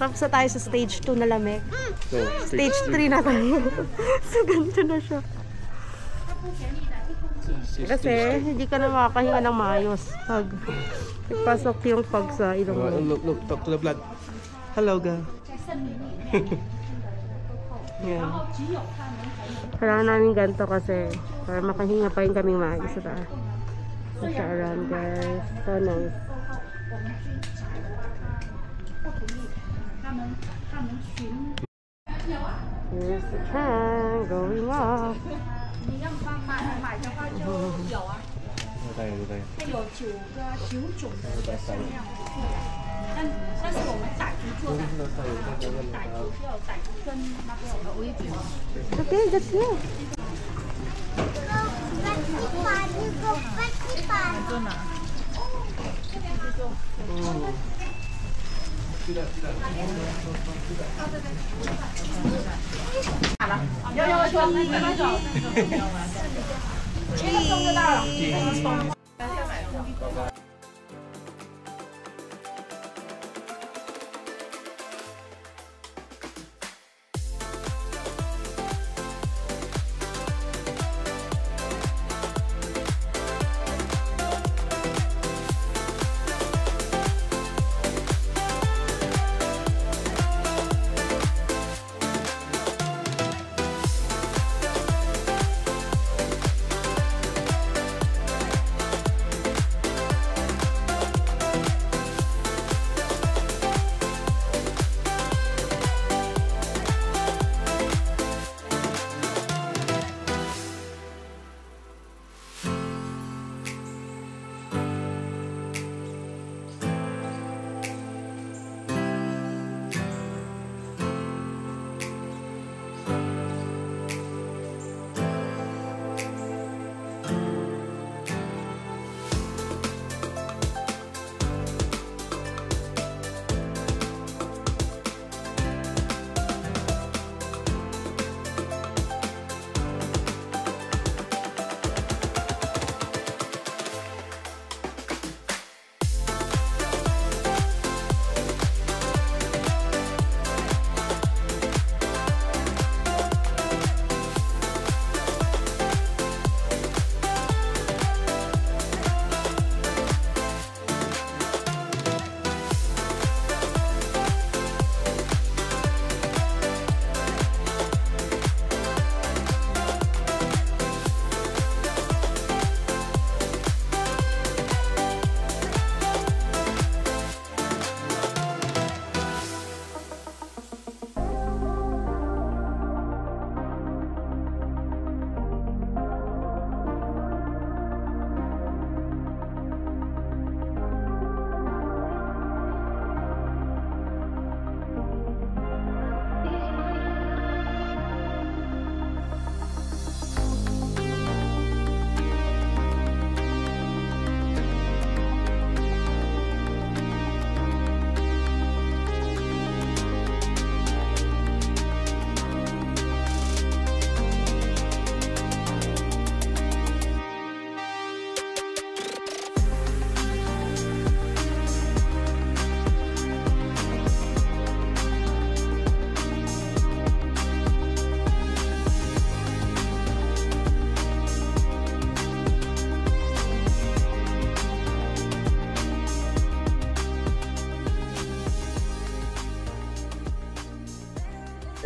Tapos na tayo sa stage 2 na lamig. So, stage 3 na tayo. So, ganito na siya. Kasi, hindi ka na makakahinga ng maayos pag ipasok yung pag sa ilong mo. Look, talk to the blood. Hello, girl. Yan. Kailangan namin ganito kasi para makahinga pa rin kaming maayos sa taas. So, around guys. So nice. Here's the train going up. Okay, that's it.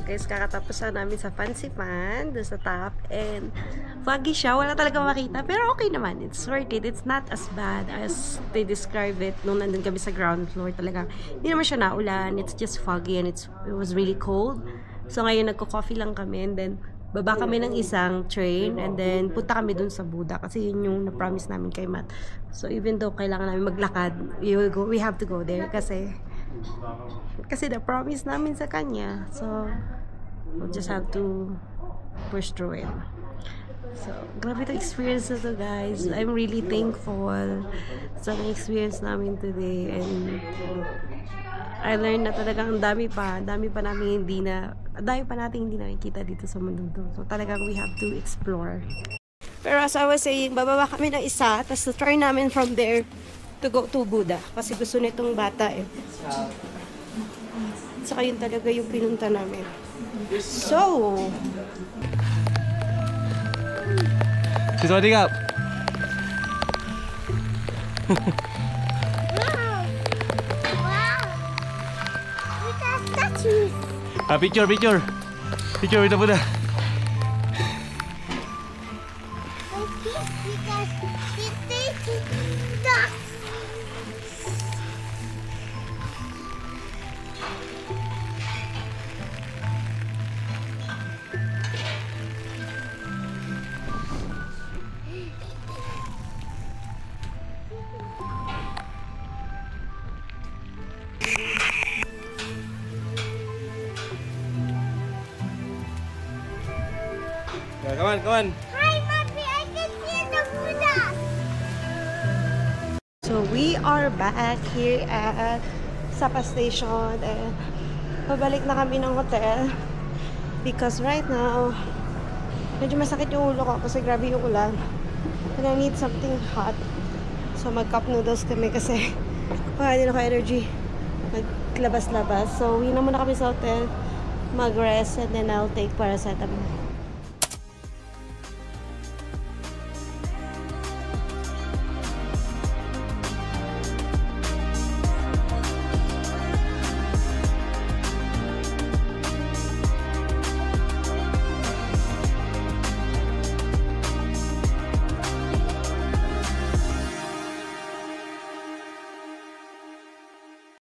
Guys, kakatapos na namin sa Fancy Pan doon sa top, and foggy siya, wala talaga makita, pero okay naman, it's worth it. It's not as bad as they describe it nung nandun kami sa ground floor. Talaga hindi naman siya naulan, it's just foggy and it was really cold. So ngayon nagko-coffee lang kami, and then baba kami ng isang train, and then punta kami dun sa Buddha kasi yun yung na-promise namin kay Matt. So even though kailangan namin maglakad, we have to go there kasi na-promise namin sa kanya. So we'll just have to push through it. So, grabe itong experience na to, guys. I'm really thankful sa experience namin today, and I learned na talagang ang dami pa natin hindi nakikita dito sa mundo to. So talagang we have to explore. Pero as I was saying, bababa kami ng isa, tapos try namin from there to go to Buddha kasi gusto nitong bata eh. Saka yun talaga yung pinunta namin. So, She's winding up. Look at statues. Picture with the Buddha. Like this, because it's ducks. Yeah, come on. Hi, Mommy, I can see the Buddha. so we are back here at Sapa Station and pabalik na kami ng hotel because right now medyo masakit yung ulo ko kasi grabe yung ulan and I need something hot, so mag cup noodles kami kasi hindi na ako energy maglabas-labas. So uwi na muna kami sa hotel, mag rest, and then I'll take paracetamol.